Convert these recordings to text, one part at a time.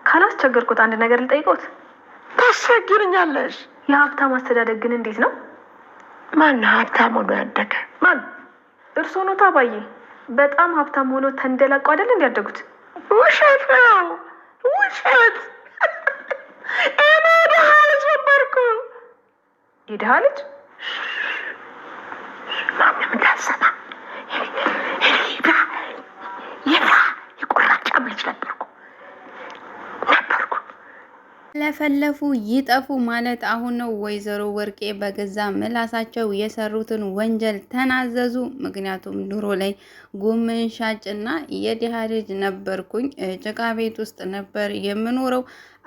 ካላስቸገርኩት አንድ ነገር ልጠይቆት። ታስቸግርኛለሽ? የሀብታም አስተዳደግ ግን እንዴት ነው? ማን ሀብታም ሆኖ ያደገ? ማን? እርስዎ ኖት አባዬ። በጣም ሀብታም ሆኖ ተንደላቆ አይደል እንዲያደጉት? ውሸት ነው፣ ውሸት። እኔ ድሃ ልጅ ነበርኩ። የድሃ ልጅ? ማንም እንዳሰማ የቁራጫም ልጅ ነበርኩ። ለፈለፉ ይጠፉ ማለት አሁን ነው። ወይዘሮ ወርቄ በገዛ ምላሳቸው የሰሩትን ወንጀል ተናዘዙ። ምክንያቱም ድሮ ላይ ጎመን ሻጭና የድሃ ልጅ ነበርኩኝ፣ ጭቃ ቤት ውስጥ ነበር የምኖረው።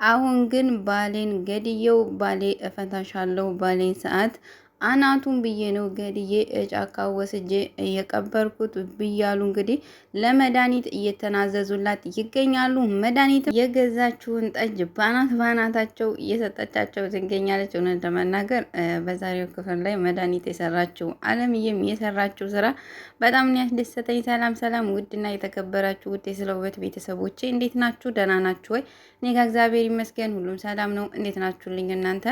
አሁን ግን ባሌን ገድየው ባሌ እፈታሻለሁ ባሌን ሰዓት አናቱን ብዬ ነው ገድዬ ጫካ ወስጄ እየቀበርኩት ብያሉ። እንግዲህ ለመድኃኒት እየተናዘዙላት ይገኛሉ። መድኃኒት የገዛችውን ጠጅ ባናታቸው እየሰጠቻቸው ትገኛለች። እውነት ለመናገር በዛሬው ክፍል ላይ መድኃኒት የሰራችው አለምዬም የሰራችው ስራ በጣም ያስደሰተኝ። ሰላም ሰላም! ውድና የተከበራችሁ ውድ ስለ ውበት ቤተሰቦቼ እንዴት ናችሁ? ደህና ናችሁ ወይ? እኔ ጋር እግዚአብሔር ይመስገን ሁሉም ሰላም ነው። እንዴት ናችሁልኝ እናንተ?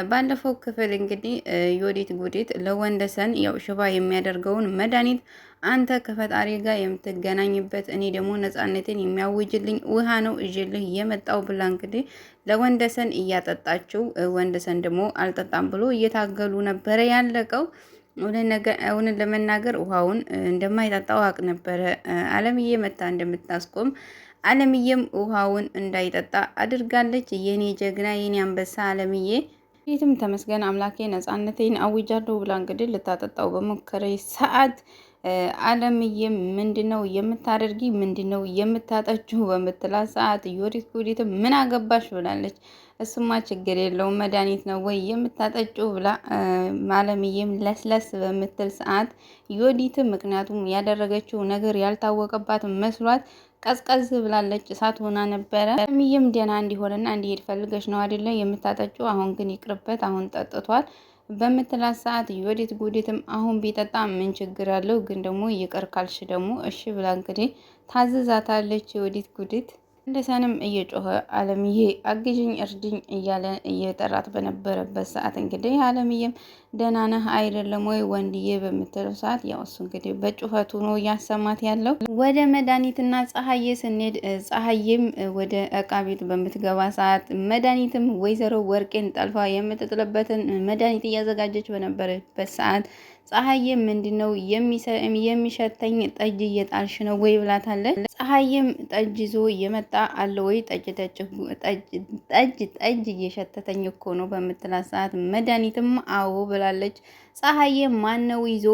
ባለፈው ክፍል እንግዲህ ዮዲት ጉዲት ለወንደሰን ያው ሽባ የሚያደርገውን መድኃኒት አንተ ከፈጣሪ ጋር የምትገናኝበት እኔ ደግሞ ነፃነትን የሚያውጅልኝ ውሃ ነው እጅልህ የመጣው ብላ እንግዲህ ለወንደሰን እያጠጣችው፣ ወንደሰን ደግሞ አልጠጣም ብሎ እየታገሉ ነበረ ያለቀው። እውነት ለመናገር ውሃውን እንደማይጠጣው አቅ ነበረ። አለምዬ መታ እንደምታስቆም አለምዬም ውሃውን እንዳይጠጣ አድርጋለች። የኔ ጀግና የኔ አንበሳ አለምዬ የትም ተመስገን አምላኬ ነፃነቴን አውጃለሁ ብላ እንግዲህ ልታጠጣው በሞከረ ሰዓት አለምዬም ምንድነው የምታደርጊ ምንድነው የምታጠችው በምትላት ሰዓት ዮዲት ጉዲትም ምን አገባሽ ብላለች። እሱማ ችግር የለውም መድኃኒት ነው ወይ የምታጠጭው ብላ አለምዬም ለስለስ በምትል ሰዓት ዮዲትም ምክንያቱም ያደረገችው ነገር ያልታወቀባት መስሏት ቀዝቀዝ ብላለች። እሳት ሆና ነበረ። አለምዬም ደህና እንዲሆንና እንዲሄድ ፈልገሽ ነው አይደለ የምታጠጭው? አሁን ግን ይቅርበት፣ አሁን ጠጥቷል በምትላት ሰዓት ዮዲት ጉዲትም አሁን ቢጠጣ ምን ችግር አለው? ግን ደግሞ ይቅር ካልሽ ደግሞ እሺ ብላ እንግዲህ ታዝዛታለች ዮዲት ጉዲት። ወንደሰንም እየጮኸ አለምዬ አግዥኝ እርድኝ እያለ እየጠራት በነበረበት ሰዓት እንግዲህ አለምዬም ደህና ነህ አይደለም ወይ ወንድዬ በምትለው ሰዓት ያው እሱ እንግዲህ በጩኸቱ ነው እያሰማት ያለው። ወደ መድኃኒትና ፀሐዬ ስንሄድ ፀሐዬም ወደ እቃ ቤት በምትገባ ሰዓት መድኃኒትም ወይዘሮ ወርቄን ጠልፋ የምትጥልበትን መድኃኒት እያዘጋጀች በነበረበት ሰዓት ፀሐዬም ምንድነው የሚሸተኝ ጠጅ እየጣልሽ ነው ወይ ብላታለች። ፀሐዬም ጠጅ ይዞ እየመጣ አለ ወይ ጠጅ እየሸተተኝ እኮ ነው በምትላት ሰዓት መድኃኒትም አዎ ብላለች። ፀሐዬም ማነው ይዞ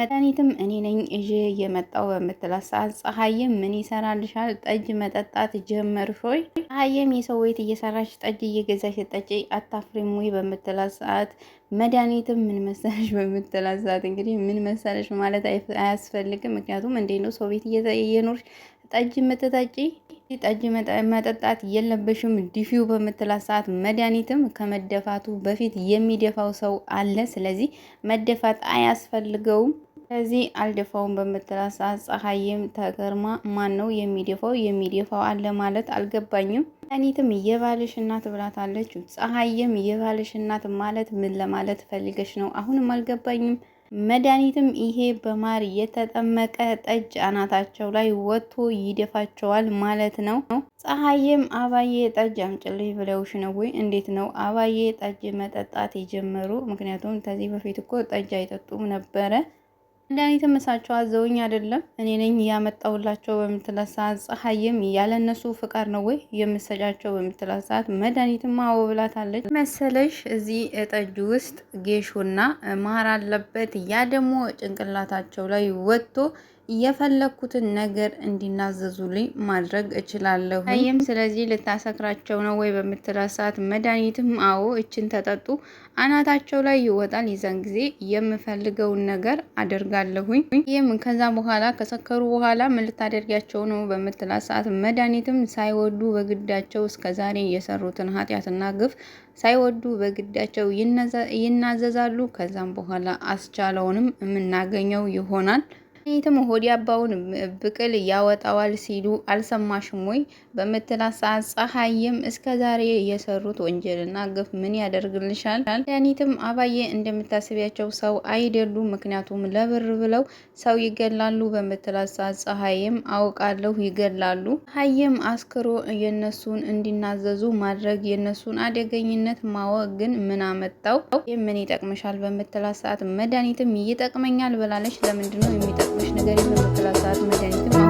መድኃኒትም እኔ ነኝ እዤ የመጣው በምትላት ሰዓት ፀሐዬም ምን ይሰራልሻል ጠጅ መጠጣት ጀመርሽ ወይ? ፀሐዬም የሰው ቤት እየሰራች ጠጅ እየገዛች ጠጪ አታፍሪም ወይ በምትላት ሰዓት መድኃኒትም ምን መሰለሽ በምትላት ሰዓት እንግዲህ ምን መሰለሽ ማለት አያስፈልግም። ምክንያቱም እንዴት ነው ሰው ቤት እየኖርሽ ጠጅ የምትጠጪ? ጠጅ መጠጣት የለበሽም ዲፊው በምትላት ሰዓት መድኃኒትም ከመደፋቱ በፊት የሚደፋው ሰው አለ፣ ስለዚህ መደፋት አያስፈልገውም፣ ስለዚህ አልደፋውም በምትላት ሰዓት ፀሐይም ተገርማ ማን ነው የሚደፋው አለ ማለት አልገባኝም። መድኃኒትም የባልሽ እናት ብላታለች። ፀሐይም የባልሽ እናት ማለት ምን ለማለት ፈልገሽ ነው? አሁንም አልገባኝም። መድኃኒትም ይሄ በማር የተጠመቀ ጠጅ አናታቸው ላይ ወጥቶ ይደፋቸዋል ማለት ነው። ፀሐይም አባዬ ጠጅ አምጭልኝ ብለውሽ ነው ወይ? እንዴት ነው አባዬ ጠጅ መጠጣት የጀመሩ? ምክንያቱም ከዚህ በፊት እኮ ጠጅ አይጠጡም ነበረ። መድኃኒትም እሳቸው አዘውኝ አይደለም እኔ ነኝ ያመጣውላቸው በምትላት ሰዓት ፀሐይም ያለነሱ ፍቃድ ነው ወይ የምሰጫቸው በምትላት ሰዓት መድኃኒትም አዎ ብላታለች። መሰለሽ እዚህ ጠጅ ውስጥ ጌሾና ማር አለበት። ያ ደግሞ ጭንቅላታቸው ላይ ወጥቶ የፈለኩትን ነገር እንዲናዘዙልኝ ማድረግ እችላለሁ። ይህም ስለዚህ ልታሰክራቸው ነው ወይ በምትላት ሰዓት መድኃኒትም አዎ እችን ተጠጡ አናታቸው ላይ ይወጣል። የዛን ጊዜ የምፈልገውን ነገር አደርጋለሁኝ። ይህም ከዛ በኋላ ከሰከሩ በኋላ ምን ልታደርጊያቸው ነው በምትላት ሰዓት መድኃኒትም ሳይወዱ በግዳቸው እስከዛሬ የሰሩትን ኃጢአትና ግፍ ሳይወዱ በግዳቸው ይናዘዛሉ። ከዛም በኋላ አስቻለውንም የምናገኘው ይሆናል። ይትም ሆዲ አባውን ብቅል ያወጣዋል ሲሉ አልሰማሽም ወይ በምትላት ሰዓት ፀሐይም እስከ ዛሬ የሰሩት ወንጀልና ግፍ ምን ያደርግልሻል? ዳኒትም አባዬ እንደምታስቢያቸው ሰው አይደሉም፣ ምክንያቱም ለብር ብለው ሰው ይገላሉ በምትላት ሰዓት ፀሐይም አውቃለሁ ይገላሉ። ፀሐይም አስክሮ የነሱን እንዲናዘዙ ማድረግ የነሱን አደገኝነት ማወቅ ግን ምን አመጣው? ምን ይጠቅምሻል በምትላት ሰዓት መድኃኒትም ይጠቅመኛል ብላለች። ለምንድነው የሚጠቅምሽ ነገር በምትላት ሰዓት መድኃኒትም